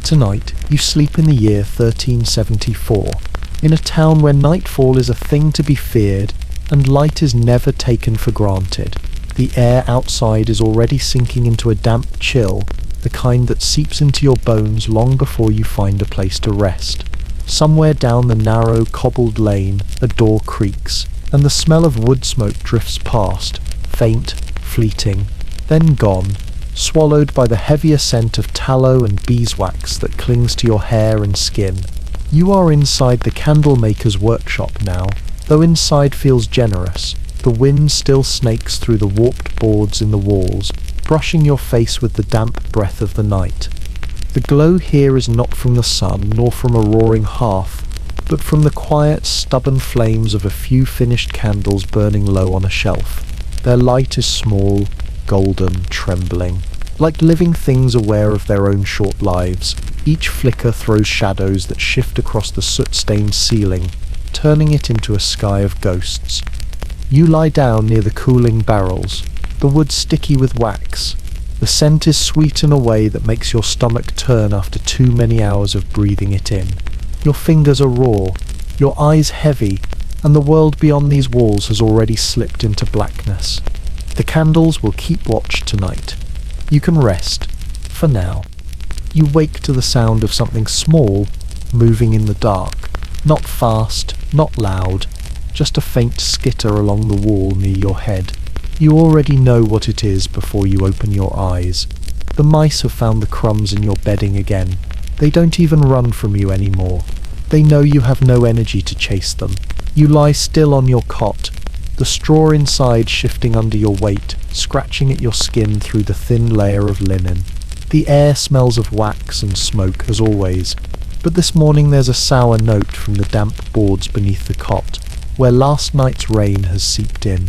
Tonight, you sleep in the year 1374, in a town where nightfall is a thing to be feared and light is never taken for granted. The air outside is already sinking into a damp chill, the kind that seeps into your bones long before you find a place to rest. Somewhere down the narrow, cobbled lane, a door creaks, and the smell of wood smoke drifts past, faint, fleeting, then gone, swallowed by the heavier scent of tallow and beeswax that clings to your hair and skin. You are inside the candle maker's workshop now, though inside feels generous. The wind still snakes through the warped boards in the walls, brushing your face with the damp breath of the night. The glow here is not from the sun nor from a roaring hearth, but from the quiet, stubborn flames of a few finished candles burning low on a shelf. Their light is small, golden, trembling, like living things aware of their own short lives. Each flicker throws shadows that shift across the soot-stained ceiling, turning it into a sky of ghosts. You lie down near the cooling barrels, the wood sticky with wax. The scent is sweet in a way that makes your stomach turn after too many hours of breathing it in. Your fingers are raw, your eyes heavy, and the world beyond these walls has already slipped into blackness. The candles will keep watch tonight. You can rest, for now. You wake to the sound of something small, moving in the dark. Not fast, not loud, just a faint skitter along the wall near your head. You already know what it is before you open your eyes. The mice have found the crumbs in your bedding again. They don't even run from you anymore. They know you have no energy to chase them. You lie still on your cot, the straw inside shifting under your weight, scratching at your skin through the thin layer of linen. The air smells of wax and smoke as always, but this morning there's a sour note from the damp boards beneath the cot, where last night's rain has seeped in.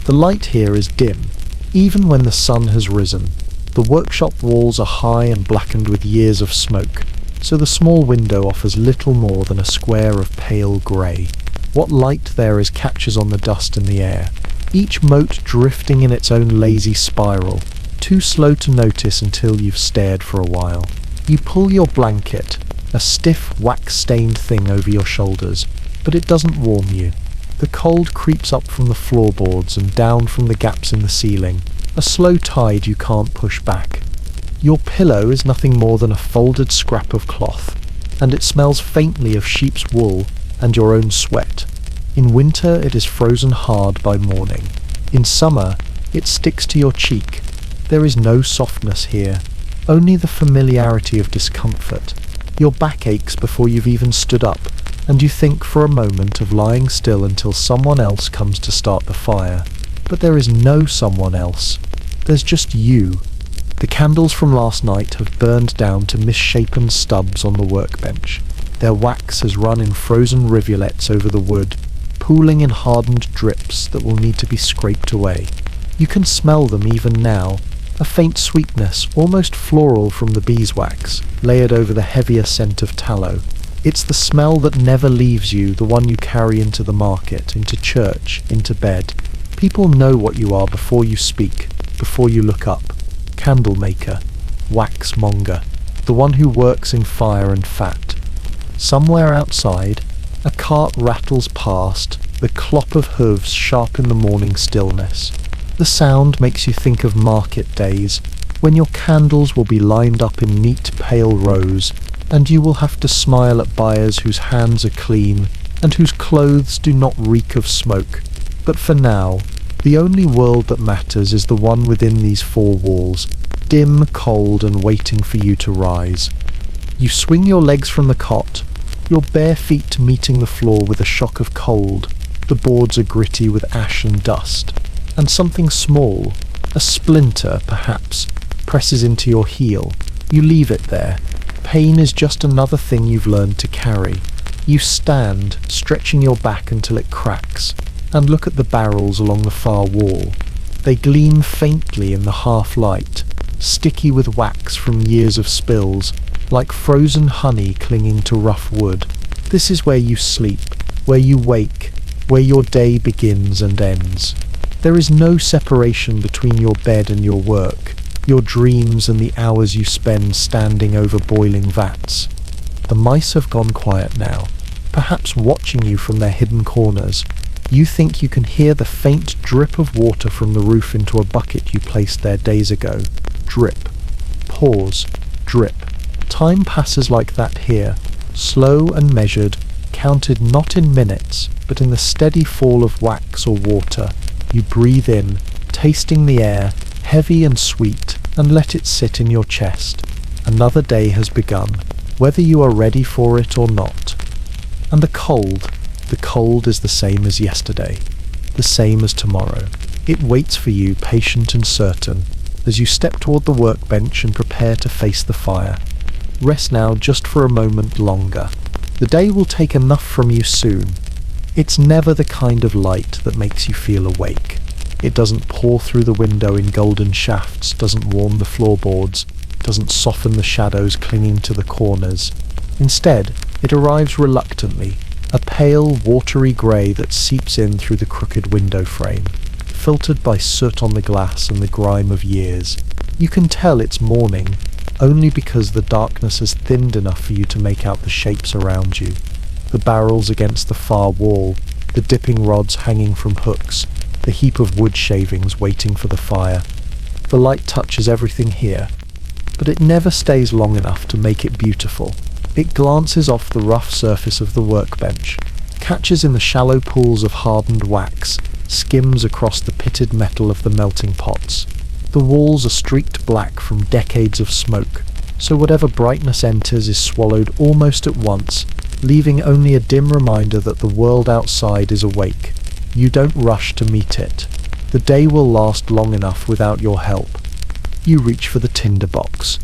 The light here is dim, even when the sun has risen. The workshop walls are high and blackened with years of smoke, so the small window offers little more than a square of pale grey. What light there is catches on the dust in the air, each mote drifting in its own lazy spiral, too slow to notice until you've stared for a while. You pull your blanket, a stiff, wax-stained thing over your shoulders, but it doesn't warm you. The cold creeps up from the floorboards and down from the gaps in the ceiling, a slow tide you can't push back. Your pillow is nothing more than a folded scrap of cloth, and it smells faintly of sheep's wool and your own sweat. In winter it is frozen hard by morning. In summer it sticks to your cheek. There is no softness here, only the familiarity of discomfort. Your back aches before you've even stood up, and you think for a moment of lying still until someone else comes to start the fire. But there is no someone else. There's just you. The candles from last night have burned down to misshapen stubs on the workbench. Their wax has run in frozen rivulets over the wood, pooling in hardened drips that will need to be scraped away. You can smell them even now, a faint sweetness, almost floral from the beeswax, layered over the heavier scent of tallow. It's the smell that never leaves you, the one you carry into the market, into church, into bed. People know what you are before you speak, before you look up. Candle maker, wax monger, the one who works in fire and fat. Somewhere outside, a cart rattles past, the clop of hooves sharp in the morning stillness. The sound makes you think of market days, when your candles will be lined up in neat pale rows, and you will have to smile at buyers whose hands are clean, and whose clothes do not reek of smoke. But for now, the only world that matters is the one within these four walls, dim, cold, and waiting for you to rise. You swing your legs from the cot, your bare feet meeting the floor with a shock of cold. The boards are gritty with ash and dust, and something small, a splinter perhaps, presses into your heel. You leave it there. Pain is just another thing you've learned to carry. You stand, stretching your back until it cracks, and look at the barrels along the far wall. They gleam faintly in the half-light, sticky with wax from years of spills, like frozen honey clinging to rough wood. This is where you sleep, where you wake, where your day begins and ends. There is no separation between your bed and your work. your dreams and the hours you spend standing over boiling vats. The mice have gone quiet now, perhaps watching you from their hidden corners. You think you can hear the faint drip of water from the roof into a bucket you placed there days ago. Drip. Pause. Drip. Time passes like that here, slow and measured, counted not in minutes, but in the steady fall of wax or water. You breathe in, tasting the air, heavy and sweet, and let it sit in your chest. Another day has begun, whether you are ready for it or not. And the cold is the same as yesterday, the same as tomorrow. It waits for you, patient and certain, as you step toward the workbench and prepare to face the fire. Rest now just for a moment longer. The day will take enough from you soon. It's never the kind of light that makes you feel awake. It doesn't pour through the window in golden shafts, doesn't warm the floorboards, doesn't soften the shadows clinging to the corners. Instead, it arrives reluctantly, a pale, watery grey that seeps in through the crooked window frame, filtered by soot on the glass and the grime of years. You can tell it's morning, only because the darkness has thinned enough for you to make out the shapes around you. The barrels against the far wall, the dipping rods hanging from hooks, the heap of wood shavings waiting for the fire. The light touches everything here, but it never stays long enough to make it beautiful. It glances off the rough surface of the workbench, catches in the shallow pools of hardened wax, skims across the pitted metal of the melting pots. The walls are streaked black from decades of smoke, so whatever brightness enters is swallowed almost at once, leaving only a dim reminder that the world outside is awake. You don't rush to meet it. The day will last long enough without your help. You reach for the tinderbox,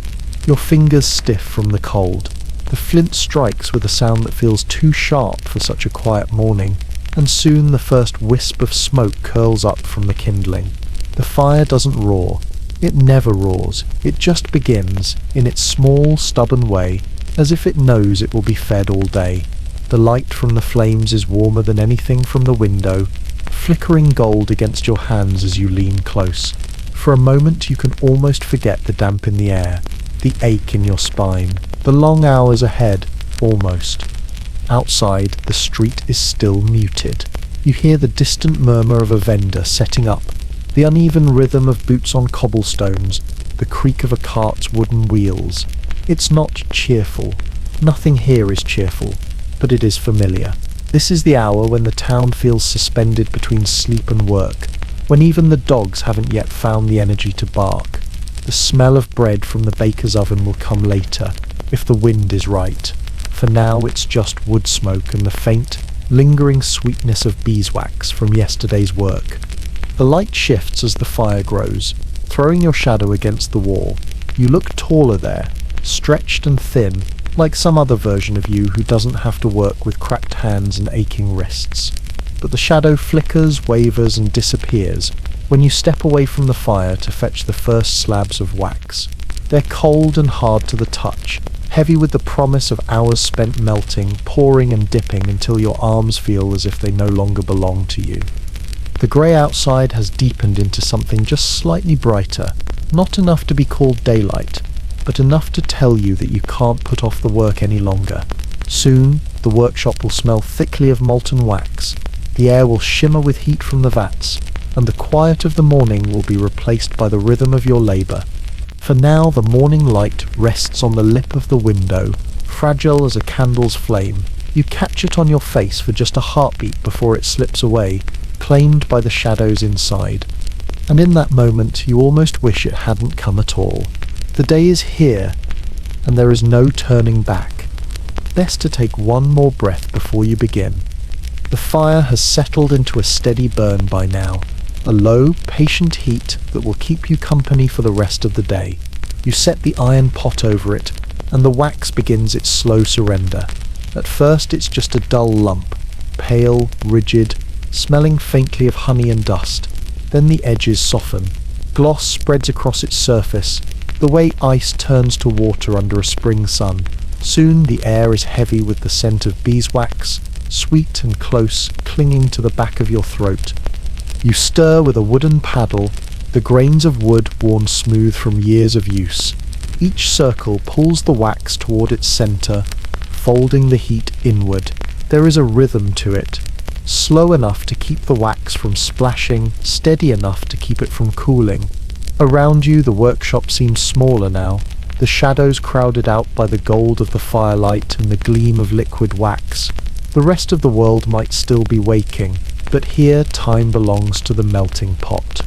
your fingers stiff from the cold. The flint strikes with a sound that feels too sharp for such a quiet morning, and soon the first wisp of smoke curls up from the kindling. The fire doesn't roar. It never roars. It just begins, in its small, stubborn way, as if it knows it will be fed all day. The light from the flames is warmer than anything from the window, flickering gold against your hands as you lean close. For a moment you can almost forget the damp in the air, the ache in your spine, the long hours ahead, almost. Outside, the street is still muted. You hear the distant murmur of a vendor setting up, the uneven rhythm of boots on cobblestones, the creak of a cart's wooden wheels. It's not cheerful. Nothing here is cheerful, but it is familiar. This is the hour when the town feels suspended between sleep and work, when even the dogs haven't yet found the energy to bark. The smell of bread from the baker's oven will come later, if the wind is right. For now it's just wood smoke and the faint, lingering sweetness of beeswax from yesterday's work. The light shifts as the fire grows, throwing your shadow against the wall. You look taller there, stretched and thin, like some other version of you who doesn't have to work with cracked hands and aching wrists. But the shadow flickers, wavers, and disappears when you step away from the fire to fetch the first slabs of wax. They're cold and hard to the touch, heavy with the promise of hours spent melting, pouring and dipping until your arms feel as if they no longer belong to you. The grey outside has deepened into something just slightly brighter, not enough to be called daylight, but enough to tell you that you can't put off the work any longer. Soon, the workshop will smell thickly of molten wax, the air will shimmer with heat from the vats, and the quiet of the morning will be replaced by the rhythm of your labour. For now the morning light rests on the lip of the window, fragile as a candle's flame. You catch it on your face for just a heartbeat before it slips away, claimed by the shadows inside. And in that moment you almost wish it hadn't come at all. The day is here, and there is no turning back. Best to take one more breath before you begin. The fire has settled into a steady burn by now, a low, patient heat that will keep you company for the rest of the day. You set the iron pot over it, and the wax begins its slow surrender. At first it's just a dull lump, pale, rigid, smelling faintly of honey and dust. Then the edges soften. Gloss spreads across its surface, the way ice turns to water under a spring sun. Soon the air is heavy with the scent of beeswax, sweet and close, clinging to the back of your throat. You stir with a wooden paddle, the grains of wood worn smooth from years of use. Each circle pulls the wax toward its center, folding the heat inward. There is a rhythm to it, slow enough to keep the wax from splashing, steady enough to keep it from cooling. Around you, the workshop seems smaller now, the shadows crowded out by the gold of the firelight and the gleam of liquid wax. The rest of the world might still be waking, but here time belongs to the melting pot.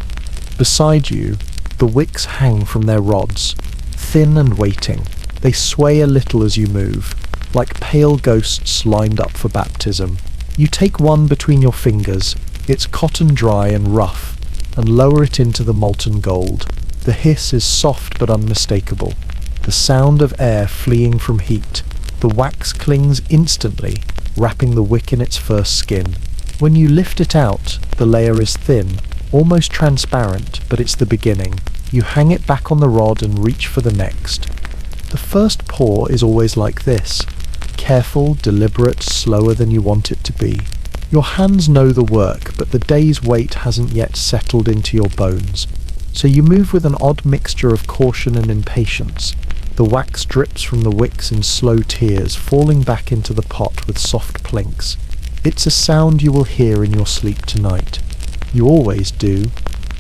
Beside you, the wicks hang from their rods, thin and waiting. They sway a little as you move, like pale ghosts lined up for baptism. You take one between your fingers, it's cotton dry and rough, and lower it into the molten gold. The hiss is soft but unmistakable, the sound of air fleeing from heat. The wax clings instantly, wrapping the wick in its first skin. When you lift it out, the layer is thin, almost transparent, but it's the beginning. You hang it back on the rod and reach for the next. The first pour is always like this. Careful, deliberate, slower than you want it to be. Your hands know the work, but the day's weight hasn't yet settled into your bones. So you move with an odd mixture of caution and impatience. The wax drips from the wicks in slow tears, falling back into the pot with soft plinks. It's a sound you will hear in your sleep tonight. You always do.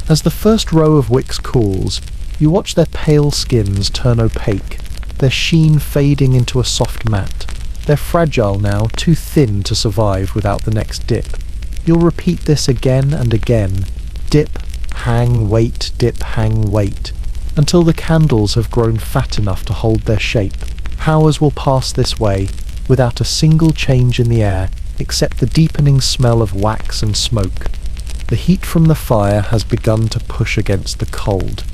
As the first row of wicks cools, you watch their pale skins turn opaque, their sheen fading into a soft matte. They're fragile now, too thin to survive without the next dip. You'll repeat this again and again. Dip, hang, wait, dip, hang, wait, until the candles have grown fat enough to hold their shape. Hours will pass this way, without a single change in the air, except the deepening smell of wax and smoke. The heat from the fire has begun to push against the cold,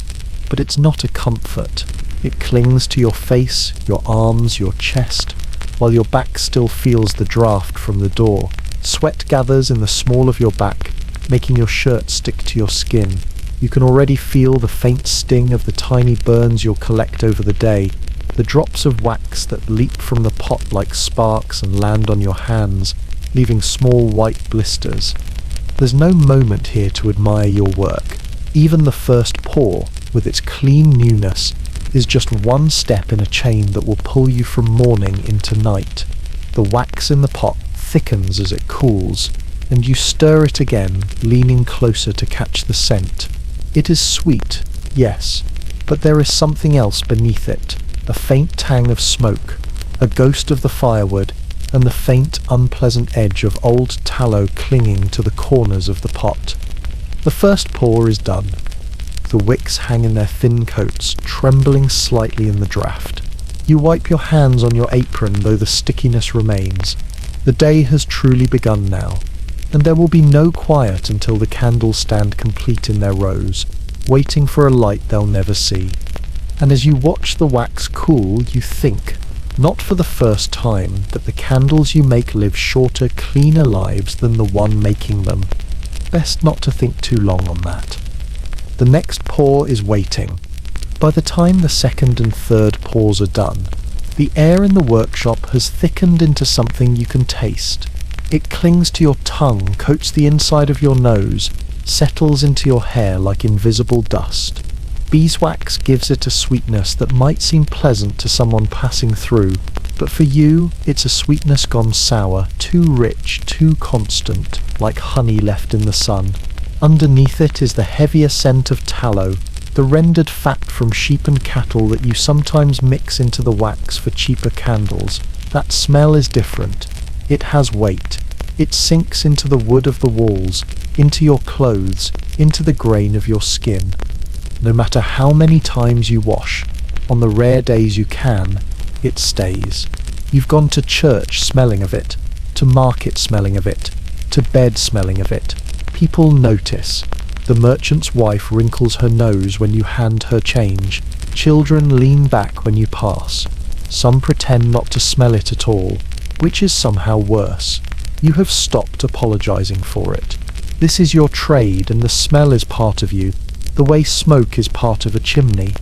but it's not a comfort. It clings to your face, your arms, your chest, while your back still feels the draft from the door. Sweat gathers in the small of your back, making your shirt stick to your skin. You can already feel the faint sting of the tiny burns you'll collect over the day, the drops of wax that leap from the pot like sparks and land on your hands, leaving small white blisters. There's no moment here to admire your work. Even the first pour, with its clean newness, is just one step in a chain that will pull you from morning into night. The wax in the pot thickens as it cools, and you stir it again, leaning closer to catch the scent. It is sweet, yes, but there is something else beneath it, a faint tang of smoke, a ghost of the firewood, and the faint, unpleasant edge of old tallow clinging to the corners of the pot. The first pour is done. The wicks hang in their thin coats, trembling slightly in the draught. You wipe your hands on your apron, though the stickiness remains. The day has truly begun now, and there will be no quiet until the candles stand complete in their rows, waiting for a light they'll never see. And as you watch the wax cool, you think, not for the first time, that the candles you make live shorter, cleaner lives than the one making them. Best not to think too long on that. The next pour is waiting. By the time the second and third pours are done, the air in the workshop has thickened into something you can taste. It clings to your tongue, coats the inside of your nose, settles into your hair like invisible dust. Beeswax gives it a sweetness that might seem pleasant to someone passing through, but for you, it's a sweetness gone sour, too rich, too constant, like honey left in the sun. Underneath it is the heavier scent of tallow, the rendered fat from sheep and cattle that you sometimes mix into the wax for cheaper candles. That smell is different. It has weight. It sinks into the wood of the walls, into your clothes, into the grain of your skin. No matter how many times you wash, on the rare days you can, it stays. You've gone to church smelling of it, to market smelling of it, to bed smelling of it. People notice. The merchant's wife wrinkles her nose when you hand her change. Children lean back when you pass. Some pretend not to smell it at all, which is somehow worse. You have stopped apologizing for it. This is your trade, and the smell is part of you, the way smoke is part of a chimney.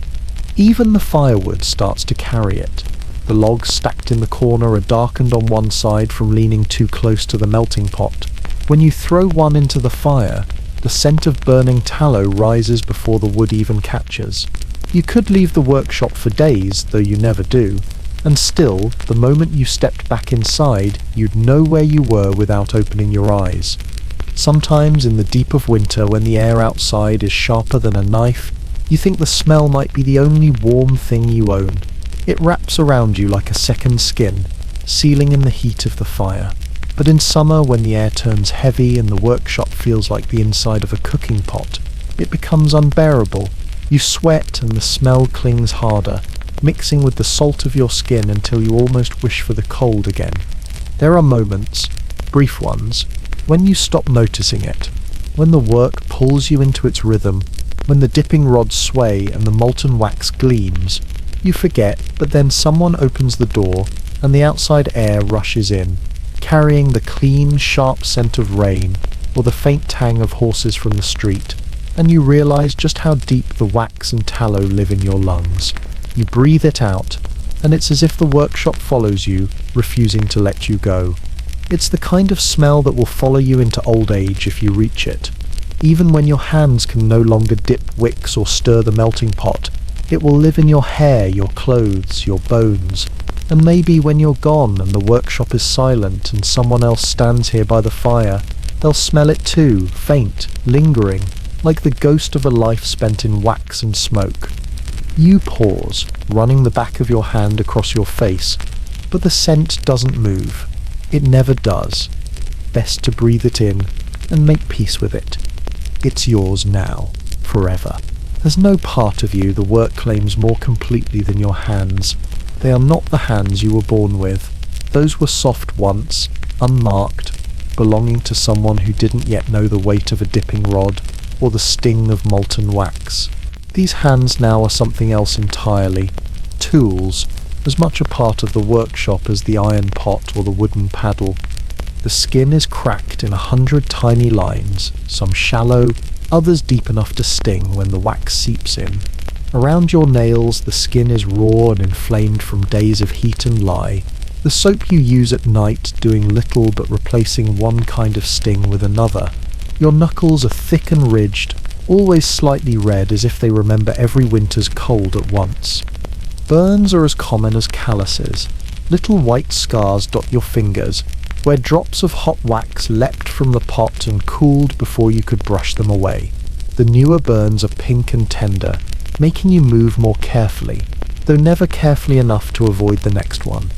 Even the firewood starts to carry it. The logs stacked in the corner are darkened on one side from leaning too close to the melting pot. When you throw one into the fire, The scent of burning tallow rises before the wood even catches. You could leave the workshop for days, though you never do, and still, the moment you stepped back inside, you'd know where you were without opening your eyes. Sometimes in the deep of winter, when the air outside is sharper than a knife, you think the smell might be the only warm thing you own. It wraps around you like a second skin, sealing in the heat of the fire. But in summer, when the air turns heavy and the workshop feels like the inside of a cooking pot, it becomes unbearable. You sweat and the smell clings harder, mixing with the salt of your skin until you almost wish for the cold again. There are moments, brief ones, when you stop noticing it, when the work pulls you into its rhythm, when the dipping rods sway and the molten wax gleams. You forget, but then someone opens the door and the outside air rushes in, carrying the clean, sharp scent of rain or the faint tang of horses from the street, and you realize just how deep the wax and tallow live in your lungs. You breathe it out, and it's as if the workshop follows you, refusing to let you go. It's the kind of smell that will follow you into old age if you reach it. Even when your hands can no longer dip wicks or stir the melting pot, it will live in your hair, your clothes, your bones. And maybe when you're gone and the workshop is silent and someone else stands here by the fire, they'll smell it too, faint, lingering, like the ghost of a life spent in wax and smoke. You pause, running the back of your hand across your face, but the scent doesn't move. It never does. Best to breathe it in and make peace with it. It's yours now, forever. There's no part of you the work claims more completely than your hands. They are not the hands you were born with. Those were soft once, unmarked, belonging to someone who didn't yet know the weight of a dipping rod or the sting of molten wax. These hands now are something else entirely. Tools, as much a part of the workshop as the iron pot or the wooden paddle. The skin is cracked in 100 tiny lines, some shallow, others deep enough to sting when the wax seeps in. Around your nails the skin is raw and inflamed from days of heat and lye. The soap you use at night doing little but replacing one kind of sting with another. Your knuckles are thick and ridged, always slightly red as if they remember every winter's cold at once. Burns are as common as calluses. Little white scars dot your fingers, where drops of hot wax leapt from the pot and cooled before you could brush them away. The newer burns are pink and tender, making you move more carefully, though never carefully enough to avoid the next one.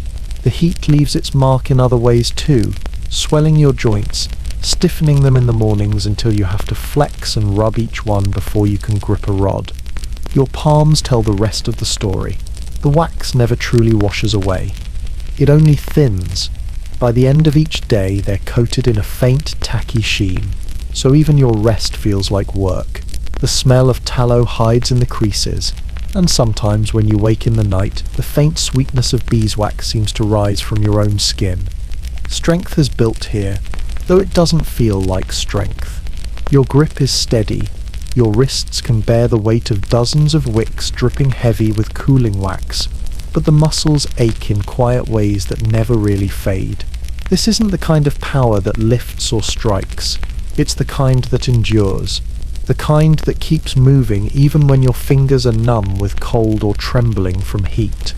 The heat leaves its mark in other ways too, swelling your joints, stiffening them in the mornings until you have to flex and rub each one before you can grip a rod. Your palms tell the rest of the story. The wax never truly washes away. It only thins. By the end of each day, they're coated in a faint, tacky sheen, so even your rest feels like work. The smell of tallow hides in the creases, and sometimes when you wake in the night, the faint sweetness of beeswax seems to rise from your own skin. Strength is built here, though it doesn't feel like strength. Your grip is steady. Your wrists can bear the weight of dozens of wicks dripping heavy with cooling wax, but the muscles ache in quiet ways that never really fade. This isn't the kind of power that lifts or strikes. It's the kind that endures. The kind that keeps moving even when your fingers are numb with cold or trembling from heat.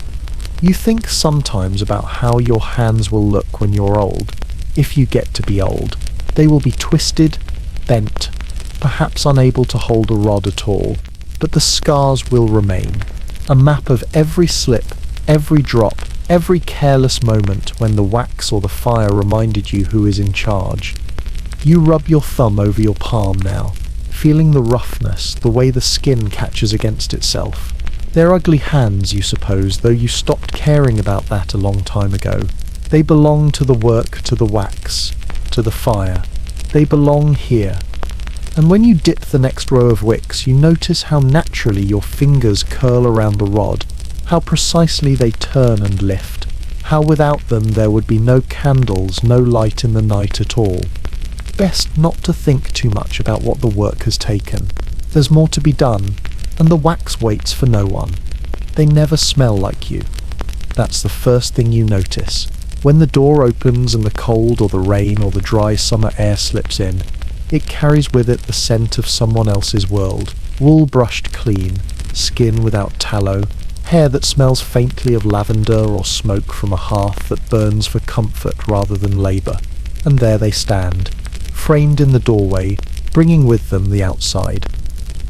You think sometimes about how your hands will look when you're old, if you get to be old. They will be twisted, bent, perhaps unable to hold a rod at all, but the scars will remain. A map of every slip, every drop, every careless moment when the wax or the fire reminded you who is in charge. You rub your thumb over your palm now, feeling the roughness, the way the skin catches against itself. They're ugly hands, you suppose, though you stopped caring about that a long time ago. They belong to the work, to the wax, to the fire. They belong here. And when you dip the next row of wicks, you notice how naturally your fingers curl around the rod, how precisely they turn and lift, how without them there would be no candles, no light in the night at all. Best not to think too much about what the work has taken. There's more to be done, and the wax waits for no one. They never smell like you. That's the first thing you notice. When the door opens and the cold or the rain or the dry summer air slips in, It carries with it the scent of someone else's world, wool brushed clean, skin without tallow, hair that smells faintly of lavender or smoke from a hearth that burns for comfort rather than labour. And there they stand, framed in the doorway, bringing with them the outside.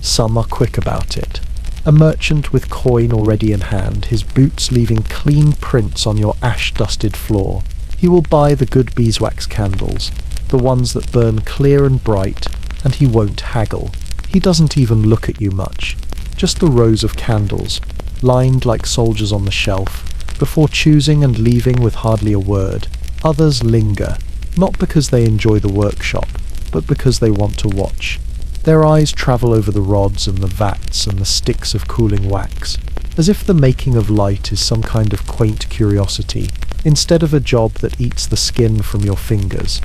Some are quick about it. A merchant with coin already in hand, his boots leaving clean prints on your ash-dusted floor. He will buy the good beeswax candles, the ones that burn clear and bright, and he won't haggle. He doesn't even look at you much. Just the rows of candles, lined like soldiers on the shelf, before choosing and leaving with hardly a word. Others linger, not because they enjoy the workshop, but because they want to watch. Their eyes travel over the rods and the vats and the sticks of cooling wax, as if the making of light is some kind of quaint curiosity, instead of a job that eats the skin from your fingers.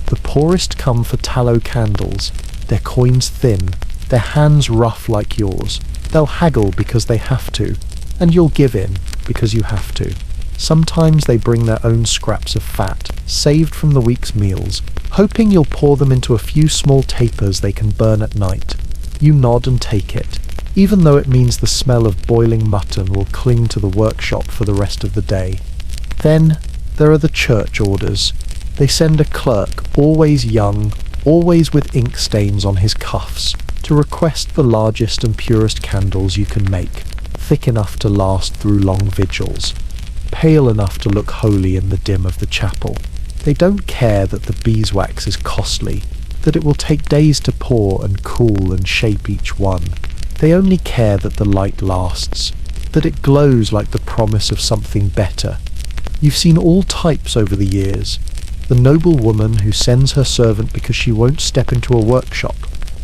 The poorest come for tallow candles, their coins thin, their hands rough like yours. They'll haggle because they have to, and you'll give in because you have to. Sometimes they bring their own scraps of fat, saved from the week's meals, hoping you'll pour them into a few small tapers they can burn at night. You nod and take it, even though it means the smell of boiling mutton will cling to the workshop for the rest of the day. Then there are the church orders. They send a clerk, always young, always with ink stains on his cuffs, to request the largest and purest candles you can make, thick enough to last through long vigils, pale enough to look holy in the dim of the chapel. They don't care that the beeswax is costly, that it will take days to pour and cool and shape each one. They only care that the light lasts, that it glows like the promise of something better. You've seen all types over the years. The noble woman who sends her servant because she won't step into a workshop,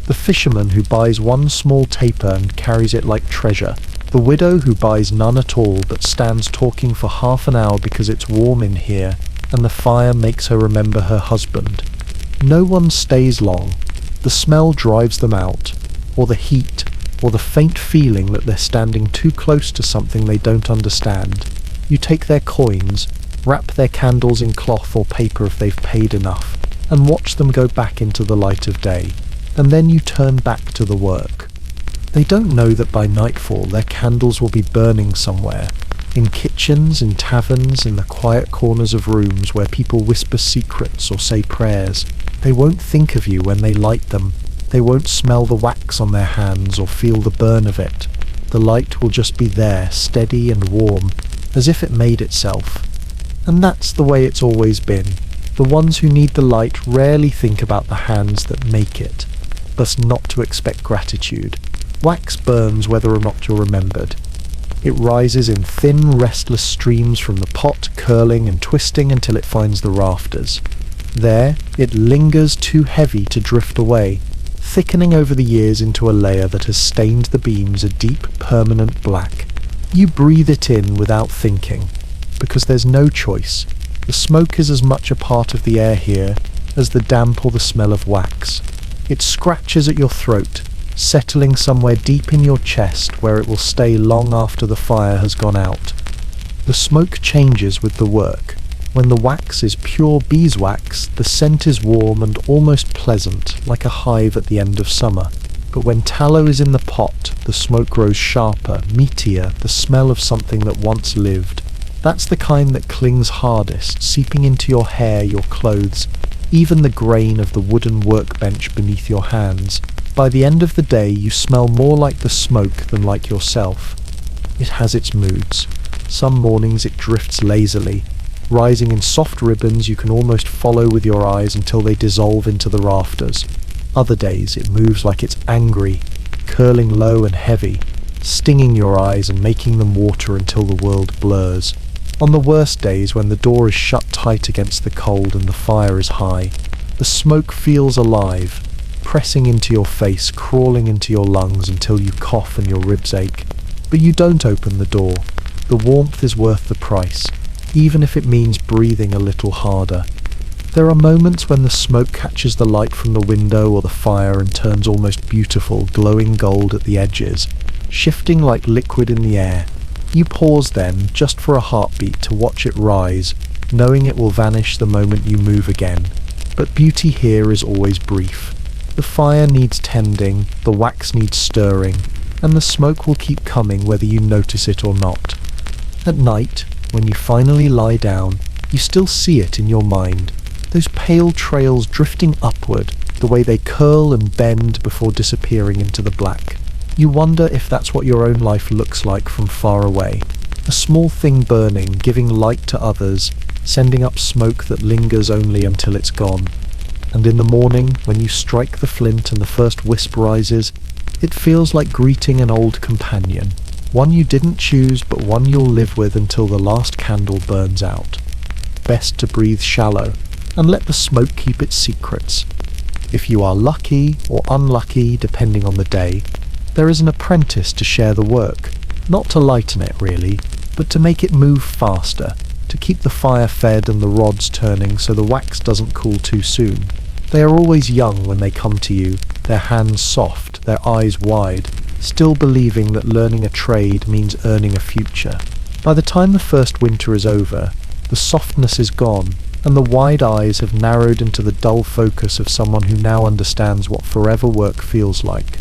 the fisherman who buys one small taper and carries it like treasure, the widow who buys none at all but stands talking for half an hour because it's warm in here and the fire makes her remember her husband. No one stays long. The smell drives them out, or the heat, or the faint feeling that they're standing too close to something they don't understand. You take their coins, wrap their candles in cloth or paper if they've paid enough, and watch them go back into the light of day, and then you turn back to the work. They don't know that by nightfall their candles will be burning somewhere, in kitchens, in taverns, in the quiet corners of rooms where people whisper secrets or say prayers. They won't think of you when they light them. They won't smell the wax on their hands or feel the burn of it. The light will just be there, steady and warm, as if it made itself. And that's the way it's always been. The ones who need the light rarely think about the hands that make it, thus not to expect gratitude. Wax burns whether or not you're remembered. It rises in thin, restless streams from the pot, curling and twisting until it finds the rafters. There, it lingers too heavy to drift away, thickening over the years into a layer that has stained the beams a deep, permanent black. You breathe it in without thinking, because there's no choice. The smoke is as much a part of the air here as the damp or the smell of wax. It scratches at your throat, settling somewhere deep in your chest where it will stay long after the fire has gone out. The smoke changes with the work. When the wax is pure beeswax, the scent is warm and almost pleasant, like a hive at the end of summer. But when tallow is in the pot, the smoke grows sharper, meatier, the smell of something that once lived. That's the kind that clings hardest, seeping into your hair, your clothes, even the grain of the wooden workbench beneath your hands. By the end of the day, you smell more like the smoke than like yourself. It has its moods. Some mornings it drifts lazily, rising in soft ribbons you can almost follow with your eyes until they dissolve into the rafters. Other days it moves like it's angry, curling low and heavy, stinging your eyes and making them water until the world blurs. On the worst days, when the door is shut tight against the cold and the fire is high, the smoke feels alive, pressing into your face, crawling into your lungs until you cough and your ribs ache. But you don't open the door. The warmth is worth the price, even if it means breathing a little harder. There are moments when the smoke catches the light from the window or the fire and turns almost beautiful, glowing gold at the edges, shifting like liquid in the air. You pause then, just for a heartbeat, to watch it rise, knowing it will vanish the moment you move again. But beauty here is always brief. The fire needs tending, the wax needs stirring, and the smoke will keep coming whether you notice it or not. At night, when you finally lie down, you still see it in your mind, those pale trails drifting upward, the way they curl and bend before disappearing into the black. You wonder if that's what your own life looks like from far away. A small thing burning, giving light to others, sending up smoke that lingers only until it's gone. And in the morning, when you strike the flint and the first wisp rises, it feels like greeting an old companion, one you didn't choose but one you'll live with until the last candle burns out. Best to breathe shallow, and let the smoke keep its secrets. If you are lucky or unlucky, depending on the day, there is an apprentice to share the work, not to lighten it really, but to make it move faster, to keep the fire fed and the rods turning so the wax doesn't cool too soon. They are always young when they come to you, their hands soft, their eyes wide, still believing that learning a trade means earning a future. By the time the first winter is over, the softness is gone, and the wide eyes have narrowed into the dull focus of someone who now understands what forever work feels like.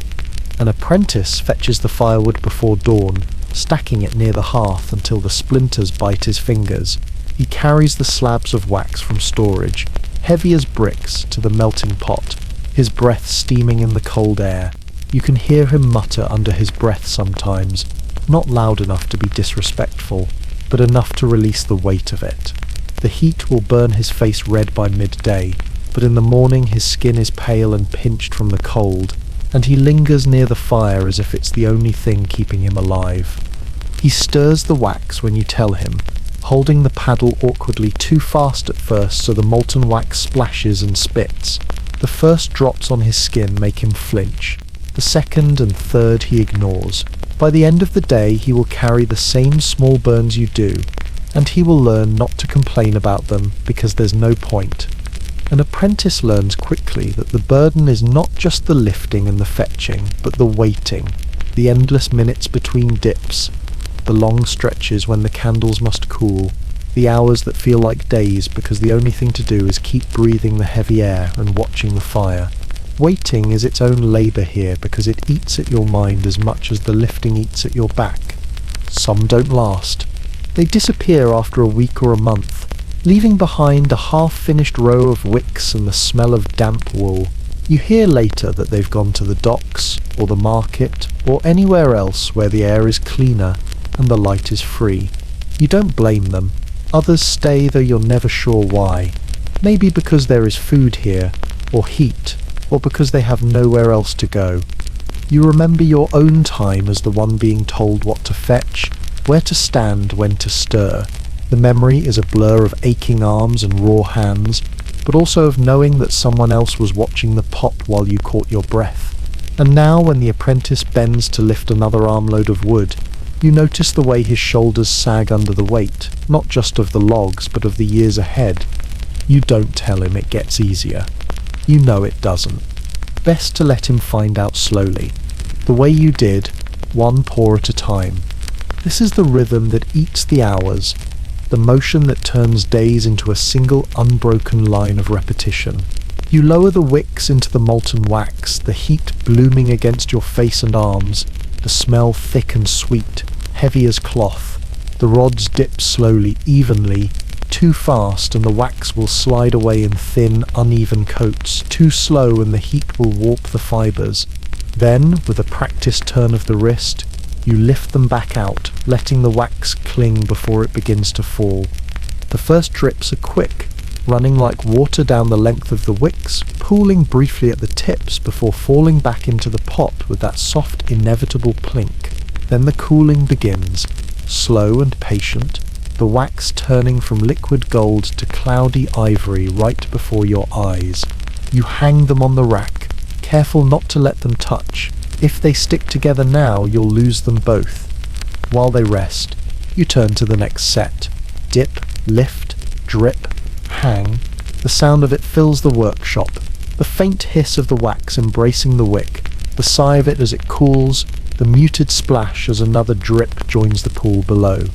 An apprentice fetches the firewood before dawn, stacking it near the hearth until the splinters bite his fingers. He carries the slabs of wax from storage, heavy as bricks, to the melting pot, his breath steaming in the cold air. You can hear him mutter under his breath sometimes, not loud enough to be disrespectful, but enough to release the weight of it. The heat will burn his face red by midday, but in the morning his skin is pale and pinched from the cold, and he lingers near the fire as if it's the only thing keeping him alive. He stirs the wax when you tell him, holding the paddle awkwardly too fast at first so the molten wax splashes and spits. The first drops on his skin make him flinch. The second and third he ignores. By the end of the day he will carry the same small burns you do, and he will learn not to complain about them because there's no point. An apprentice learns quickly that the burden is not just the lifting and the fetching, but the waiting, the endless minutes between dips, the long stretches when the candles must cool, the hours that feel like days because the only thing to do is keep breathing the heavy air and watching the fire. Waiting is its own labour here because it eats at your mind as much as the lifting eats at your back. Some don't last. They disappear after a week or a month, leaving behind a half-finished row of wicks and the smell of damp wool. You hear later that they've gone to the docks, or the market, or anywhere else where the air is cleaner and the light is free. You don't blame them. Others stay though you're never sure why. Maybe because there is food here, or heat, or because they have nowhere else to go. You remember your own time as the one being told what to fetch, where to stand, when to stir. The memory is a blur of aching arms and raw hands, but also of knowing that someone else was watching the pot while you caught your breath. And now when the apprentice bends to lift another armload of wood, you notice the way his shoulders sag under the weight, not just of the logs, but of the years ahead. You don't tell him it gets easier. You know it doesn't. Best to let him find out slowly, the way you did, one pour at a time. This is the rhythm that eats the hours, the motion that turns days into a single unbroken line of repetition. You lower the wicks into the molten wax, the heat blooming against your face and arms, the smell thick and sweet, heavy as cloth. The rods dip slowly, evenly, too fast and the wax will slide away in thin, uneven coats, too slow and the heat will warp the fibres. Then, with a practiced turn of the wrist, you lift them back out, letting the wax cling before it begins to fall. The first drips are quick, running like water down the length of the wicks, pooling briefly at the tips before falling back into the pot with that soft, inevitable plink. Then the cooling begins, slow and patient, the wax turning from liquid gold to cloudy ivory right before your eyes. You hang them on the rack, careful not to let them touch. If they stick together now, you'll lose them both. While they rest, you turn to the next set. Dip, lift, drip, hang. The sound of it fills the workshop. The faint hiss of the wax embracing the wick, the sigh of it as it cools, the muted splash as another drip joins the pool below.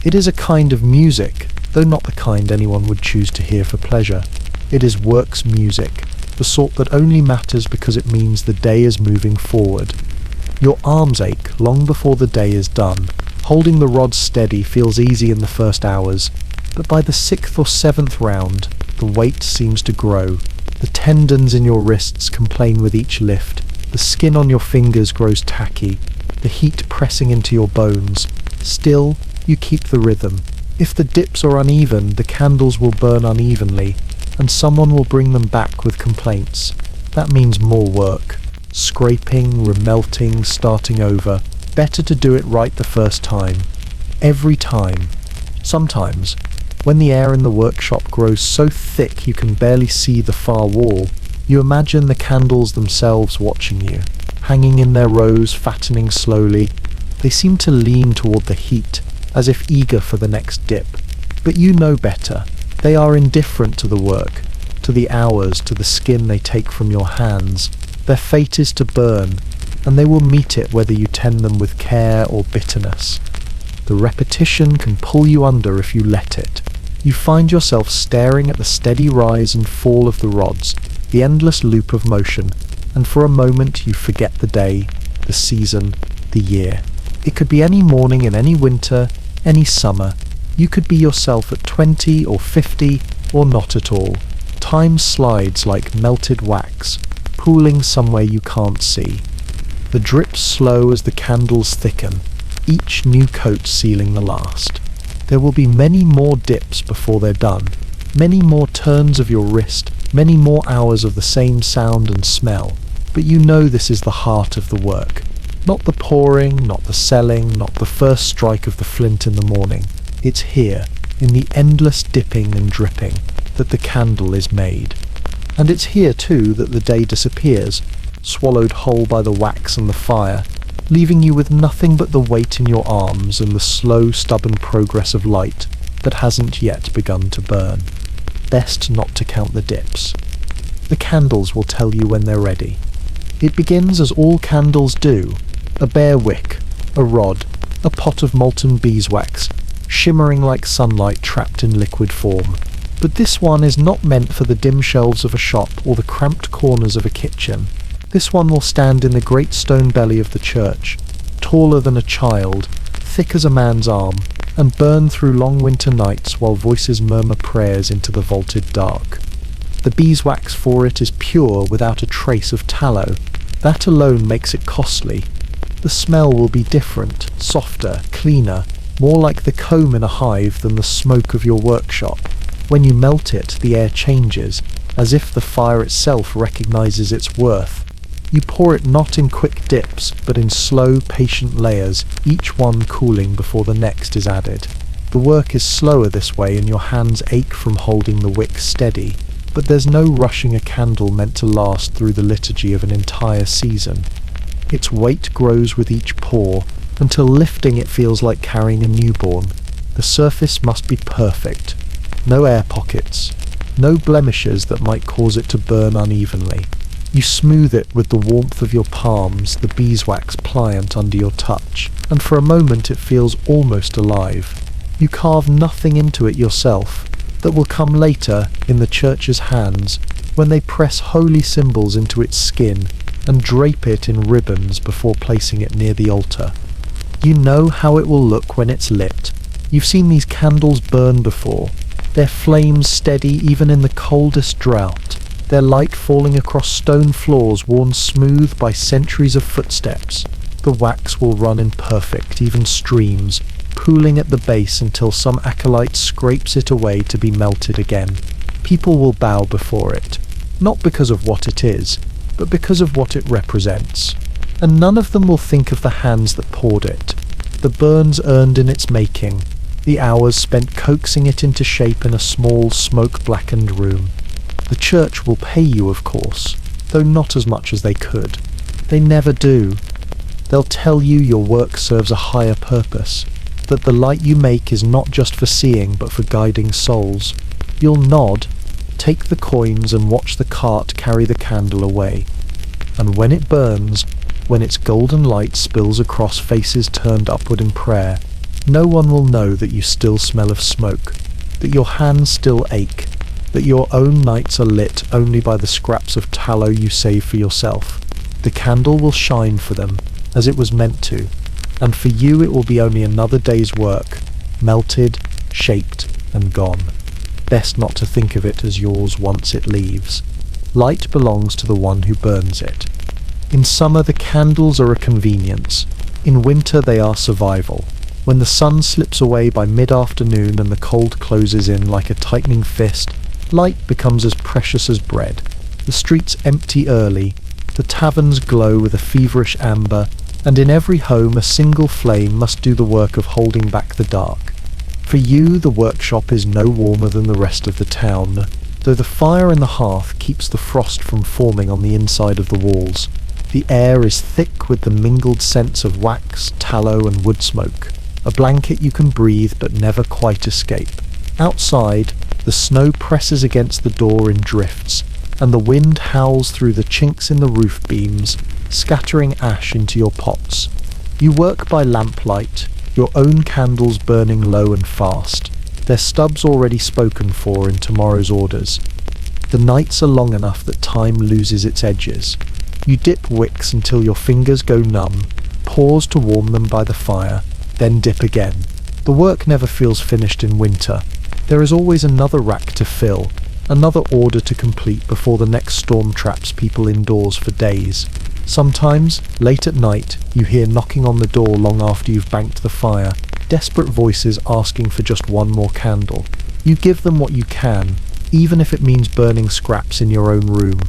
It is a kind of music, though not the kind anyone would choose to hear for pleasure. It is works music, the sort that only matters because it means the day is moving forward. Your arms ache long before the day is done. Holding the rod steady feels easy in the first hours, but by the 6th or 7th round, the weight seems to grow. The tendons in your wrists complain with each lift. The skin on your fingers grows tacky, the heat pressing into your bones. Still, you keep the rhythm. If the dips are uneven, the candles will burn unevenly, and someone will bring them back with complaints. That means more work. Scraping, remelting, starting over. Better to do it right the first time. Every time. Sometimes, when the air in the workshop grows so thick you can barely see the far wall, you imagine the candles themselves watching you, hanging in their rows, fattening slowly. They seem to lean toward the heat, as if eager for the next dip. But you know better. They are indifferent to the work, to the hours, to the skin they take from your hands. Their fate is to burn, and they will meet it whether you tend them with care or bitterness. The repetition can pull you under if you let it. You find yourself staring at the steady rise and fall of the rods, the endless loop of motion, and for a moment you forget the day, the season, the year. It could be any morning in any winter, any summer. You could be yourself at 20 or 50 or not at all. Time slides like melted wax, pooling somewhere you can't see. The drips slow as the candles thicken, each new coat sealing the last. There will be many more dips before they're done, many more turns of your wrist, many more hours of the same sound and smell. But you know this is the heart of the work. Not the pouring, not the selling, not the first strike of the flint in the morning. It's here, in the endless dipping and dripping, that the candle is made. And it's here too that the day disappears, swallowed whole by the wax and the fire, leaving you with nothing but the weight in your arms and the slow, stubborn progress of light that hasn't yet begun to burn. Best not to count the dips. The candles will tell you when they're ready. It begins as all candles do, a bare wick, a rod, a pot of molten beeswax, shimmering like sunlight trapped in liquid form. But this one is not meant for the dim shelves of a shop or the cramped corners of a kitchen. This one will stand in the great stone belly of the church, taller than a child, thick as a man's arm, and burn through long winter nights while voices murmur prayers into the vaulted dark. The beeswax for it is pure without a trace of tallow. That alone makes it costly. The smell will be different, softer, cleaner, more like the comb in a hive than the smoke of your workshop. When you melt it, the air changes, as if the fire itself recognizes its worth. You pour it not in quick dips, but in slow, patient layers, each one cooling before the next is added. The work is slower this way and your hands ache from holding the wick steady, but there's no rushing a candle meant to last through the liturgy of an entire season. Its weight grows with each pour, until lifting it feels like carrying a newborn. The surface must be perfect. No air pockets, no blemishes that might cause it to burn unevenly. You smooth it with the warmth of your palms, the beeswax pliant under your touch, and for a moment it feels almost alive. You carve nothing into it yourself. That will come later in the church's hands, when they press holy symbols into its skin and drape it in ribbons before placing it near the altar. You know how it will look when it's lit. You've seen these candles burn before, their flames steady even in the coldest drought, their light falling across stone floors worn smooth by centuries of footsteps. The wax will run in perfect, even streams, pooling at the base until some acolyte scrapes it away to be melted again. People will bow before it, not because of what it is, but because of what it represents. And none of them will think of the hands that poured it, the burns earned in its making, the hours spent coaxing it into shape in a small, smoke-blackened room. The church will pay you, of course, though not as much as they could. They never do. They'll tell you your work serves a higher purpose, that the light you make is not just for seeing but for guiding souls. You'll nod, take the coins and watch the cart carry the candle away. And when it burns, when its golden light spills across faces turned upward in prayer, no one will know that you still smell of smoke, that your hands still ache, that your own nights are lit only by the scraps of tallow you save for yourself. The candle will shine for them, as it was meant to, and for you it will be only another day's work, melted, shaped, and gone. Best not to think of it as yours once it leaves. Light belongs to the one who burns it. In summer the candles are a convenience. In winter they are survival. When the sun slips away by mid-afternoon and the cold closes in like a tightening fist, light becomes as precious as bread. The streets empty early, the taverns glow with a feverish amber, and in every home a single flame must do the work of holding back the dark. For you, the workshop is no warmer than the rest of the town, though the fire in the hearth keeps the frost from forming on the inside of the walls. The air is thick with the mingled scents of wax, tallow, and wood smoke, a blanket you can breathe but never quite escape. Outside, the snow presses against the door in drifts, and the wind howls through the chinks in the roof beams, scattering ash into your pots. You work by lamplight, your own candles burning low and fast, their stubs already spoken for in tomorrow's orders. The nights are long enough that time loses its edges. You dip wicks until your fingers go numb, pause to warm them by the fire, then dip again. The work never feels finished in winter. There is always another rack to fill, another order to complete before the next storm traps people indoors for days. Sometimes, late at night, you hear knocking on the door long after you've banked the fire, desperate voices asking for just one more candle. You give them what you can, even if it means burning scraps in your own room.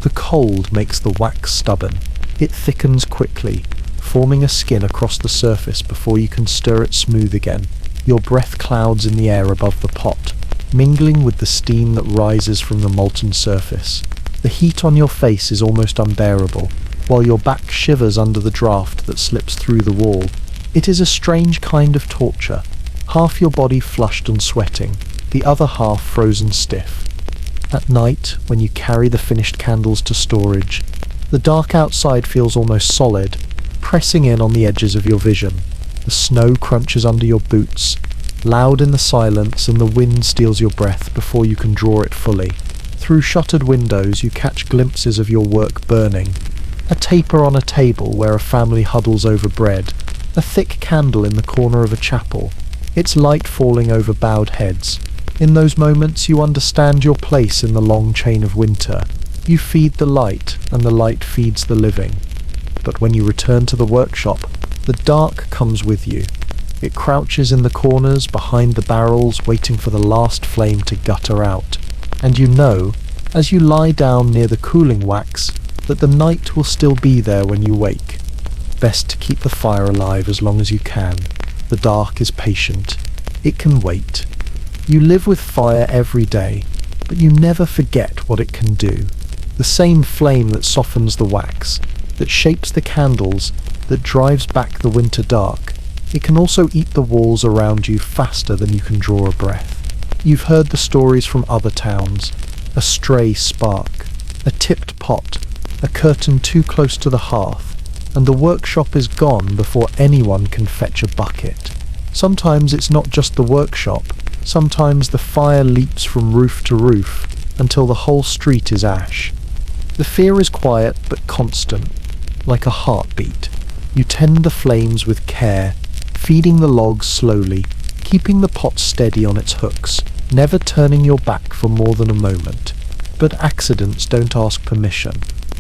The cold makes the wax stubborn. It thickens quickly, forming a skin across the surface before you can stir it smooth again. Your breath clouds in the air above the pot, mingling with the steam that rises from the molten surface. The heat on your face is almost unbearable, while your back shivers under the draft that slips through the wall. It is a strange kind of torture, half your body flushed and sweating, the other half frozen stiff. At night, when you carry the finished candles to storage, the dark outside feels almost solid, pressing in on the edges of your vision. The snow crunches under your boots, loud in the silence, and the wind steals your breath before you can draw it fully. Through shuttered windows you catch glimpses of your work burning. A taper on a table where a family huddles over bread, a thick candle in the corner of a chapel, its light falling over bowed heads. In those moments you understand your place in the long chain of winter. You feed the light, and the light feeds the living. But when you return to the workshop, the dark comes with you. It crouches in the corners, behind the barrels, waiting for the last flame to gutter out. And you know, as you lie down near the cooling wax, that the night will still be there when you wake. Best to keep the fire alive as long as you can. The dark is patient. It can wait. You live with fire every day, but you never forget what it can do. The same flame that softens the wax, that shapes the candles, that drives back the winter dark, it can also eat the walls around you faster than you can draw a breath. You've heard the stories from other towns. A stray spark, a tipped pot, a curtain too close to the hearth, and the workshop is gone before anyone can fetch a bucket. Sometimes it's not just the workshop. Sometimes the fire leaps from roof to roof until the whole street is ash. The fear is quiet but constant, like a heartbeat. You tend the flames with care, feeding the logs slowly, keeping the pot steady on its hooks, never turning your back for more than a moment. But accidents don't ask permission.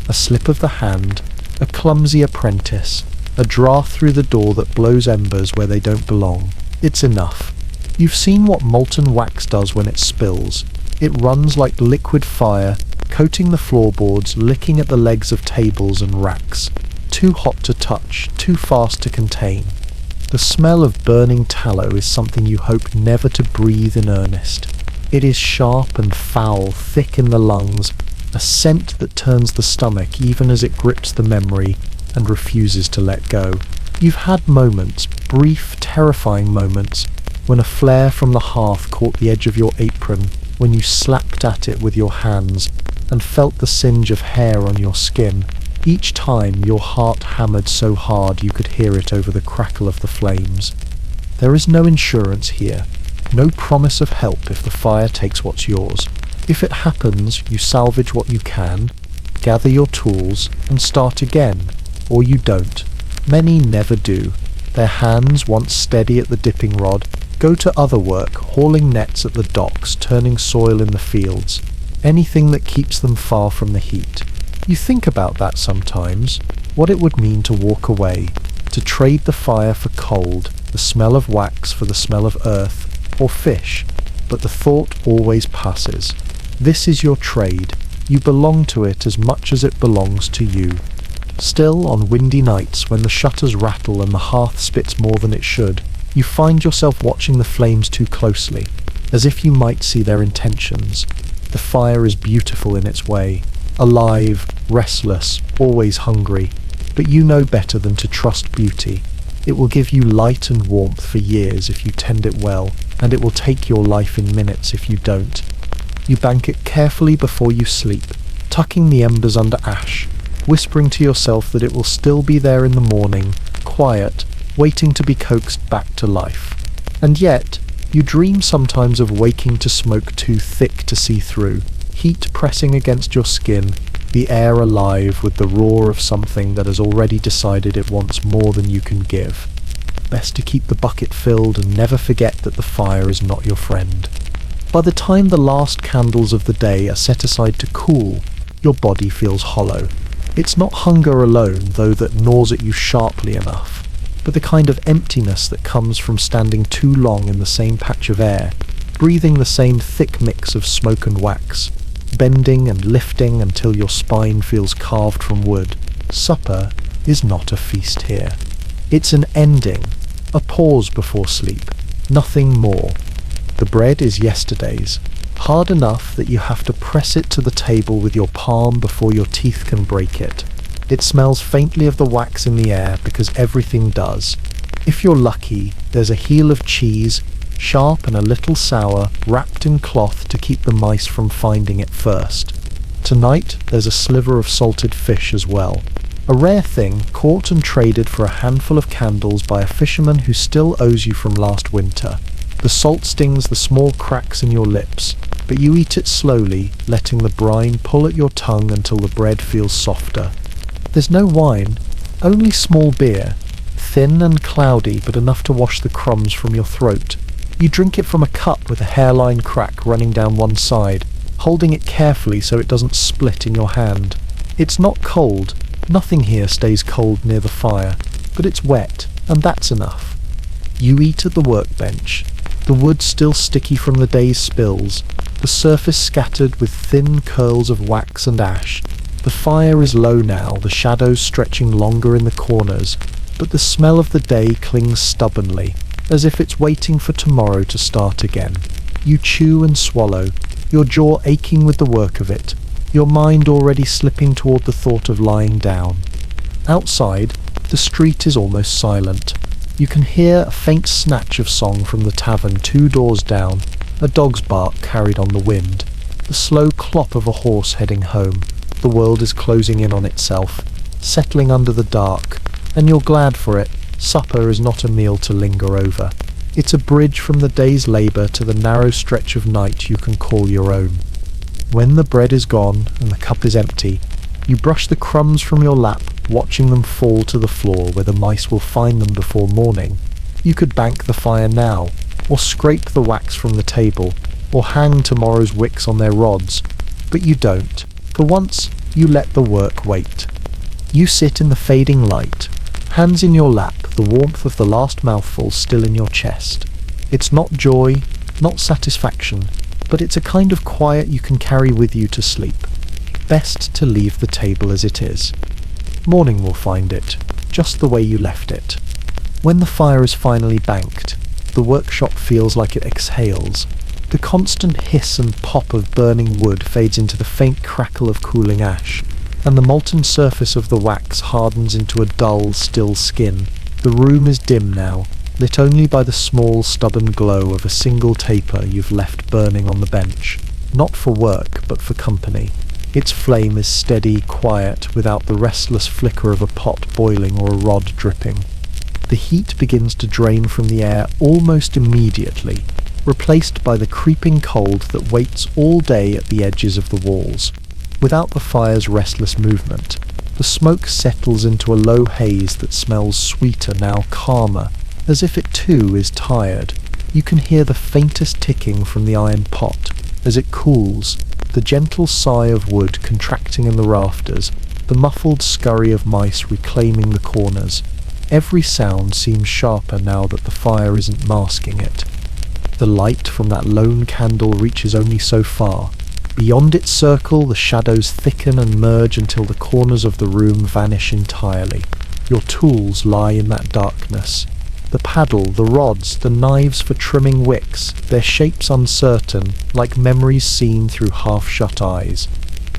A slip of the hand, a clumsy apprentice, a draught through the door that blows embers where they don't belong. It's enough. You've seen what molten wax does when it spills. It runs like liquid fire, coating the floorboards, licking at the legs of tables and racks. Too hot to touch, too fast to contain. The smell of burning tallow is something you hope never to breathe in earnest. It is sharp and foul, thick in the lungs, a scent that turns the stomach even as it grips the memory and refuses to let go. You've had moments, brief, terrifying moments, when a flare from the hearth caught the edge of your apron, when you slapped at it with your hands and felt the singe of hair on your skin. Each time your heart hammered so hard you could hear it over the crackle of the flames. There is no insurance here, no promise of help if the fire takes what's yours. If it happens, you salvage what you can, gather your tools, and start again, or you don't. Many never do. Their hands, once steady at the dipping rod, go to other work, hauling nets at the docks, turning soil in the fields, anything that keeps them far from the heat. You think about that sometimes, what it would mean to walk away, to trade the fire for cold, the smell of wax for the smell of earth, or fish, but the thought always passes. This is your trade. You belong to it as much as it belongs to you. Still, on windy nights, when the shutters rattle and the hearth spits more than it should, you find yourself watching the flames too closely, as if you might see their intentions. The fire is beautiful in its way, alive, restless, always hungry, but you know better than to trust beauty. It will give you light and warmth for years if you tend it well, and it will take your life in minutes if you don't. You bank it carefully before you sleep, tucking the embers under ash, whispering to yourself that it will still be there in the morning, quiet, waiting to be coaxed back to life. And yet, you dream sometimes of waking to smoke too thick to see through, heat pressing against your skin, the air alive with the roar of something that has already decided it wants more than you can give. Best to keep the bucket filled and never forget that the fire is not your friend. By the time the last candles of the day are set aside to cool, your body feels hollow. It's not hunger alone, though, that gnaws at you sharply enough, but the kind of emptiness that comes from standing too long in the same patch of air, breathing the same thick mix of smoke and wax, bending and lifting until your spine feels carved from wood. Supper is not a feast here. It's an ending, a pause before sleep, nothing more. The bread is yesterday's, hard enough that you have to press it to the table with your palm before your teeth can break it. It smells faintly of the wax in the air because everything does. If you're lucky, there's a heel of cheese, sharp and a little sour, wrapped in cloth to keep the mice from finding it first. Tonight, there's a sliver of salted fish as well. A rare thing, caught and traded for a handful of candles by a fisherman who still owes you from last winter. The salt stings the small cracks in your lips, but you eat it slowly, letting the brine pull at your tongue until the bread feels softer. There's no wine, only small beer, thin and cloudy but enough to wash the crumbs from your throat. You drink it from a cup with a hairline crack running down one side, holding it carefully so it doesn't split in your hand. It's not cold, nothing here stays cold near the fire, but it's wet, and that's enough. You eat at the workbench, the wood still sticky from the day's spills, the surface scattered with thin curls of wax and ash. The fire is low now, the shadows stretching longer in the corners, but the smell of the day clings stubbornly, as if it's waiting for tomorrow to start again. You chew and swallow, your jaw aching with the work of it, your mind already slipping toward the thought of lying down. Outside, the street is almost silent. You can hear a faint snatch of song from the tavern 2 doors down, a dog's bark carried on the wind, the slow clop of a horse heading home. The world is closing in on itself, settling under the dark, and you're glad for it. Supper is not a meal to linger over. It's a bridge from the day's labour to the narrow stretch of night you can call your own. When the bread is gone and the cup is empty, you brush the crumbs from your lap, watching them fall to the floor where the mice will find them before morning. You could bank the fire now, or scrape the wax from the table, or hang tomorrow's wicks on their rods, but you don't. For once, you let the work wait. You sit in the fading light, hands in your lap, the warmth of the last mouthful still in your chest. It's not joy, not satisfaction, but it's a kind of quiet you can carry with you to sleep. Best to leave the table as it is. Morning will find it, just the way you left it. When the fire is finally banked, the workshop feels like it exhales. The constant hiss and pop of burning wood fades into the faint crackle of cooling ash, and the molten surface of the wax hardens into a dull, still skin. The room is dim now, lit only by the small, stubborn glow of a single taper you've left burning on the bench. Not for work, but for company. Its flame is steady, quiet, without the restless flicker of a pot boiling or a rod dripping. The heat begins to drain from the air almost immediately. replaced by the creeping cold that waits all day at the edges of the walls. Without the fire's restless movement, the smoke settles into a low haze that smells sweeter, now calmer, as if it too is tired. You can hear the faintest ticking from the iron pot as it cools, the gentle sigh of wood contracting in the rafters, the muffled scurry of mice reclaiming the corners. Every sound seems sharper now that the fire isn't masking it. The light from that lone candle reaches only so far. Beyond its circle, the shadows thicken and merge until the corners of the room vanish entirely. Your tools lie in that darkness. The paddle, the rods, the knives for trimming wicks, their shapes uncertain, like memories seen through half-shut eyes.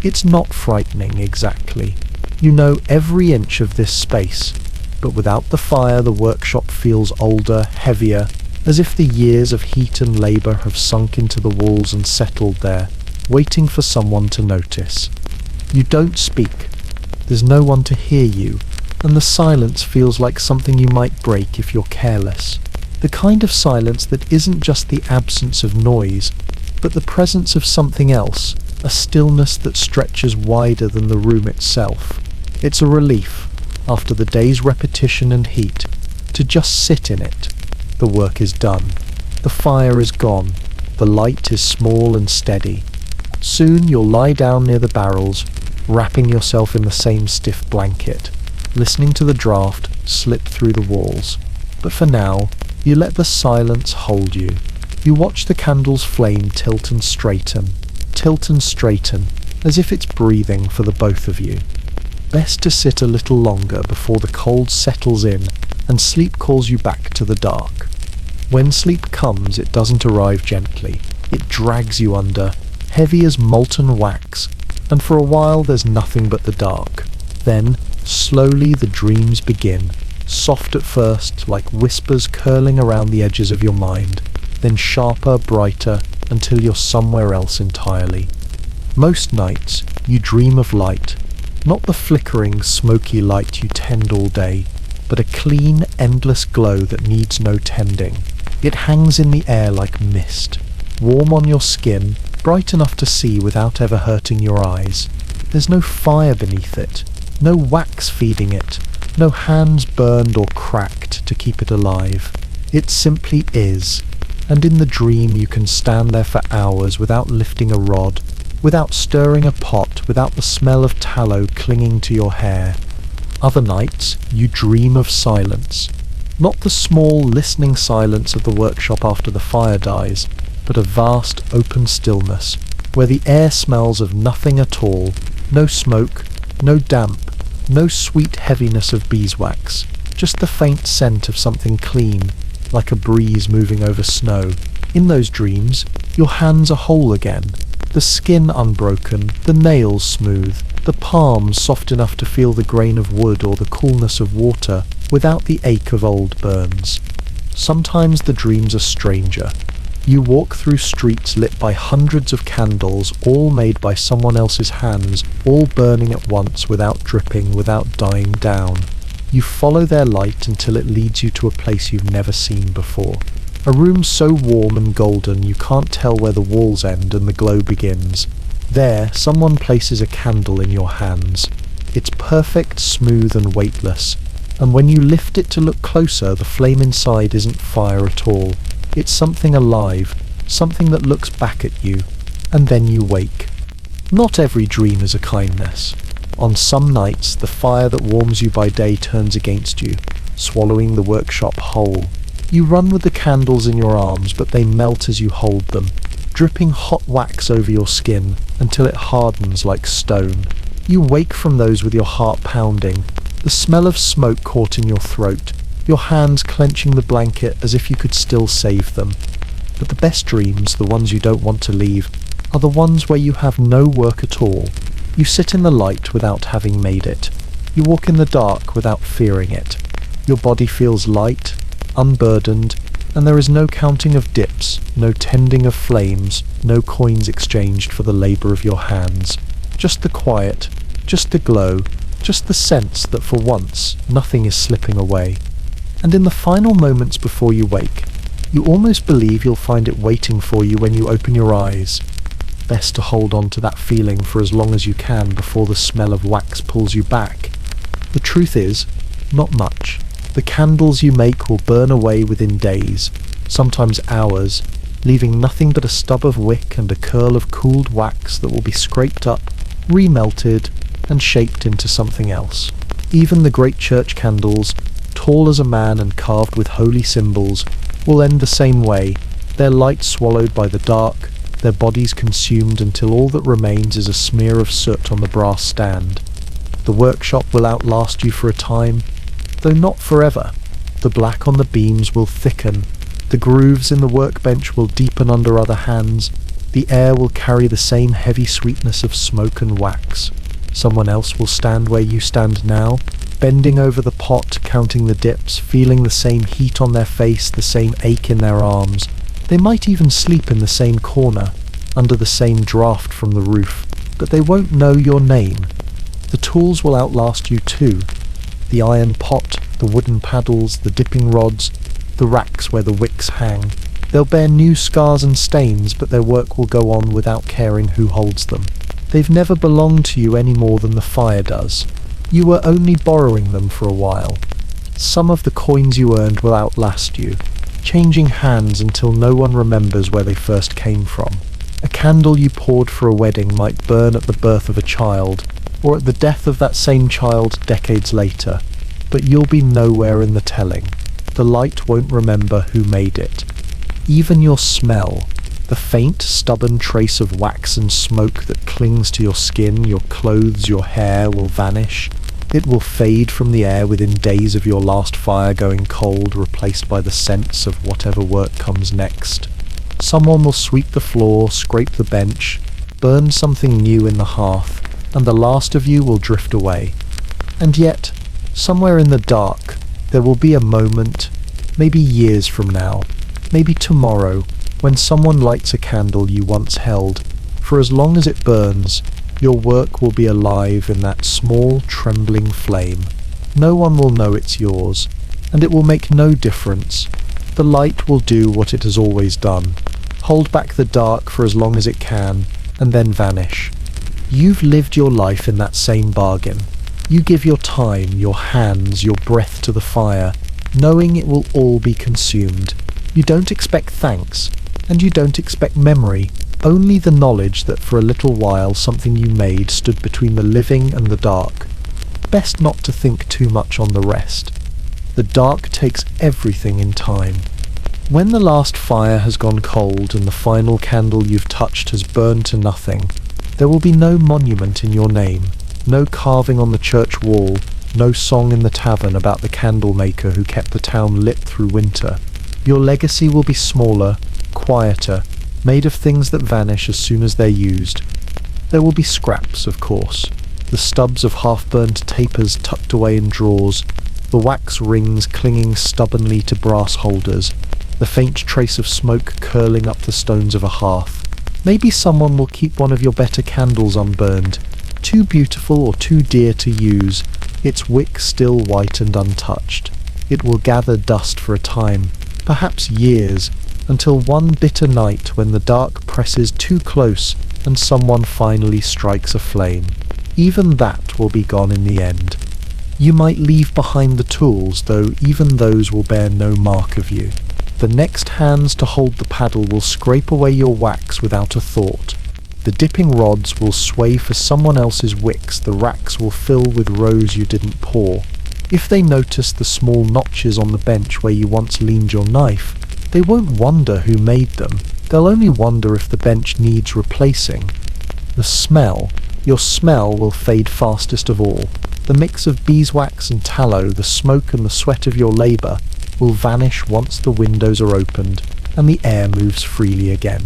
It's not frightening, exactly. You know every inch of this space, but without the fire the workshop feels older, heavier, as if the years of heat and labour have sunk into the walls and settled there, waiting for someone to notice. You don't speak. There's no one to hear you, and the silence feels like something you might break if you're careless. The kind of silence that isn't just the absence of noise, but the presence of something else, a stillness that stretches wider than the room itself. It's a relief, after the day's repetition and heat, to just sit in it. The work is done. The fire is gone. The light is small and steady. Soon you'll lie down near the barrels, wrapping yourself in the same stiff blanket, listening to the draft slip through the walls. But for now, you let the silence hold you. You watch the candle's flame tilt and straighten, as if it's breathing for the both of you. Best to sit a little longer before the cold settles in and sleep calls you back to the dark. When sleep comes, it doesn't arrive gently. It drags you under, heavy as molten wax, and for a while there's nothing but the dark. Then, slowly the dreams begin, soft at first, like whispers curling around the edges of your mind, then sharper, brighter, until you're somewhere else entirely. Most nights, you dream of light, not the flickering, smoky light you tend all day, but a clean, endless glow that needs no tending. It hangs in the air like mist, warm on your skin, bright enough to see without ever hurting your eyes. There's no fire beneath it, no wax feeding it, no hands burned or cracked to keep it alive. It simply is, and in the dream you can stand there for hours without lifting a rod, without stirring a pot, without the smell of tallow clinging to your hair. Other nights you dream of silence, not the small listening silence of the workshop after the fire dies, but a vast open stillness, where the air smells of nothing at all, no smoke, no damp, no sweet heaviness of beeswax, just the faint scent of something clean, like a breeze moving over snow. In those dreams, your hands are whole again, the skin unbroken, the nails smooth, the palms soft enough to feel the grain of wood or the coolness of water without the ache of old burns. Sometimes the dreams are stranger. You walk through streets lit by hundreds of candles, all made by someone else's hands, all burning at once without dripping, without dying down. You follow their light until it leads you to a place you've never seen before. A room so warm and golden you can't tell where the walls end and the glow begins. There, someone places a candle in your hands. It's perfect, smooth and weightless, and when you lift it to look closer, the flame inside isn't fire at all. It's something alive, something that looks back at you, and then you wake. Not every dream is a kindness. On some nights, the fire that warms you by day turns against you, swallowing the workshop whole. You run with the candles in your arms, but they melt as you hold them, dripping hot wax over your skin until it hardens like stone. You wake from those with your heart pounding, the smell of smoke caught in your throat, your hands clenching the blanket as if you could still save them. But the best dreams, the ones you don't want to leave, are the ones where you have no work at all. You sit in the light without having made it. You walk in the dark without fearing it. Your body feels light, unburdened, and there is no counting of dips, no tending of flames, no coins exchanged for the labour of your hands. Just the quiet, just the glow, just the sense that for once nothing is slipping away. And in the final moments before you wake, You almost believe you'll find it waiting for you when you open your eyes. Best to hold on to that feeling for as long as you can before the smell of wax pulls you back. The truth is, not much. The candles you make will burn away within days, sometimes hours, leaving nothing but a stub of wick and a curl of cooled wax that will be scraped up, remelted, and shaped into something else. Even the great church candles, tall as a man and carved with holy symbols, will end the same way, their light swallowed by the dark, their bodies consumed until all that remains is a smear of soot on the brass stand. The workshop will outlast you for a time, though not forever. The black on the beams will thicken, the grooves in the workbench will deepen under other hands, the air will carry the same heavy sweetness of smoke and wax. Someone else will stand where you stand now, bending over the pot, counting the dips, feeling the same heat on their face, the same ache in their arms. They might even sleep in the same corner, under the same draft from the roof, but they won't know your name. The tools will outlast you too. The iron pot, the wooden paddles, the dipping rods, the racks where the wicks hang. They'll bear new scars and stains, but their work will go on without caring who holds them. They've never belonged to you any more than the fire does. You were only borrowing them for a while. Some of the coins you earned will outlast you, changing hands until no one remembers where they first came from. A candle you poured for a wedding might burn at the birth of a child, or at the death of that same child decades later, but you'll be nowhere in the telling. The light won't remember who made it. Even your smell, the faint, stubborn trace of wax and smoke that clings to your skin, your clothes, your hair, will vanish. It will fade from the air within days of your last fire going cold, replaced by the scents of whatever work comes next. Someone will sweep the floor, scrape the bench, burn something new in the hearth, and the last of you will drift away. And yet, somewhere in the dark, there will be a moment, maybe years from now, maybe tomorrow, when someone lights a candle you once held. For as long as it burns, your work will be alive in that small, trembling flame. No one will know it's yours, and it will make no difference. The light will do what it has always done, hold back the dark for as long as it can, and then vanish. You've lived your life in that same bargain. You give your time, your hands, your breath to the fire, knowing it will all be consumed. You don't expect thanks, and you don't expect memory, only the knowledge that for a little while something you made stood between the living and the dark. Best not to think too much on the rest. The dark takes everything in time. When the last fire has gone cold and the final candle you've touched has burned to nothing, there will be no monument in your name, no carving on the church wall, no song in the tavern about the candle maker who kept the town lit through winter. Your legacy will be smaller, quieter, made of things that vanish as soon as they're used. There will be scraps, of course, the stubs of half-burned tapers tucked away in drawers, the wax rings clinging stubbornly to brass holders, the faint trace of smoke curling up the stones of a hearth. Maybe someone will keep one of your better candles unburned, too beautiful or too dear to use, its wick still white and untouched. It will gather dust for a time, perhaps years, until one bitter night when the dark presses too close and someone finally strikes a flame. Even that will be gone in the end. You might leave behind the tools, though even those will bear no mark of you. The next hands to hold the paddle will scrape away your wax without a thought. The dipping rods will sway for someone else's wicks, the racks will fill with rows you didn't pour. If they notice the small notches on the bench where you once leaned your knife, they won't wonder who made them. They'll only wonder if the bench needs replacing. The smell, your smell will fade fastest of all. The mix of beeswax and tallow, the smoke and the sweat of your labour, will vanish once the windows are opened and the air moves freely again.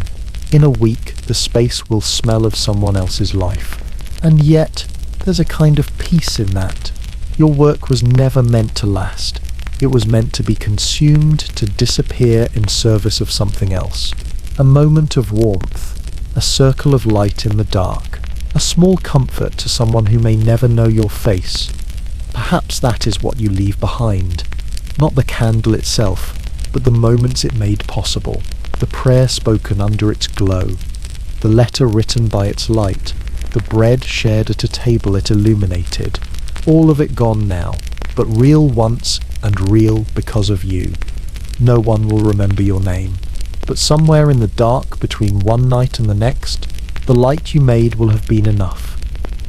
In a week, the space will smell of someone else's life. And yet, there's a kind of peace in that. Your work was never meant to last. It was meant to be consumed, to disappear in service of something else. A moment of warmth, a circle of light in the dark, a small comfort to someone who may never know your face. Perhaps that is what you leave behind. Not the candle itself, but the moments it made possible, the prayer spoken under its glow, the letter written by its light, the bread shared at a table it illuminated, all of it gone now, but real once and real because of you. No one will remember your name, but somewhere in the dark between one night and the next, the light you made will have been enough.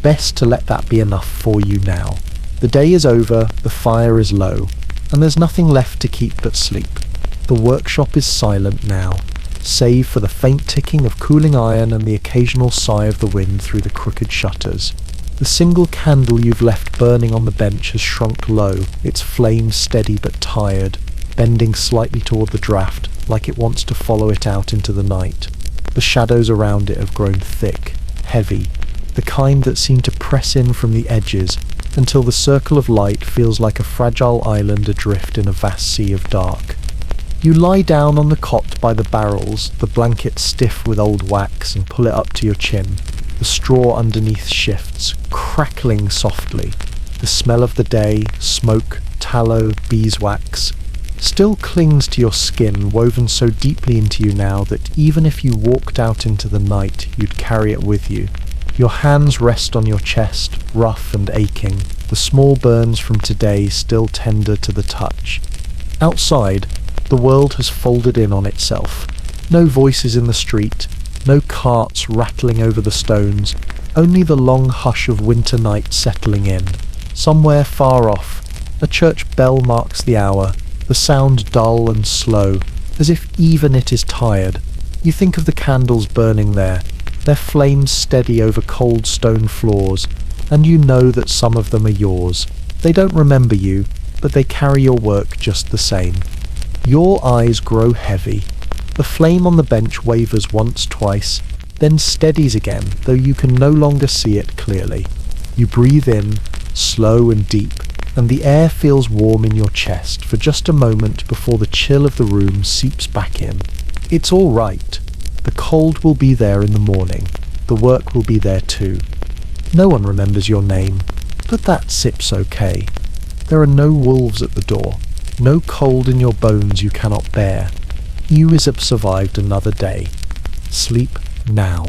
Best to let that be enough for you now. The day is over, the fire is low, and there's nothing left to keep but sleep. The workshop is silent now, save for the faint ticking of cooling iron and the occasional sigh of the wind through the crooked shutters. The single candle you've left burning on the bench has shrunk low, its flame steady but tired, bending slightly toward the draught, like it wants to follow it out into the night. The shadows around it have grown thick, heavy, the kind that seem to press in from the edges until the circle of light feels like a fragile island adrift in a vast sea of dark. You lie down on the cot by the barrels, the blanket stiff with old wax, and pull it up to your chin. The straw underneath shifts, crackling softly. The smell of the day, smoke, tallow, beeswax, still clings to your skin, woven so deeply into you now that even if you walked out into the night, you'd carry it with you. Your hands rest on your chest, rough and aching, the small burns from today still tender to the touch. Outside, the world has folded in on itself. No voices in the street, no carts rattling over the stones, only the long hush of winter night settling in. Somewhere far off, a church bell marks the hour, the sound dull and slow, as if even it is tired. You think of the candles burning there, their flames steady over cold stone floors, and you know that some of them are yours. They don't remember you, but they carry your work just the same. Your eyes grow heavy. The flame on the bench wavers once, twice, then steadies again, though you can no longer see it clearly. You breathe in, slow and deep, and the air feels warm in your chest for just a moment before the chill of the room seeps back in. It's all right. The cold will be there in the morning. The work will be there too. No one remembers your name, but that sip's okay. There are no wolves at the door, no cold in your bones you cannot bear. You have survived another day. Sleep now.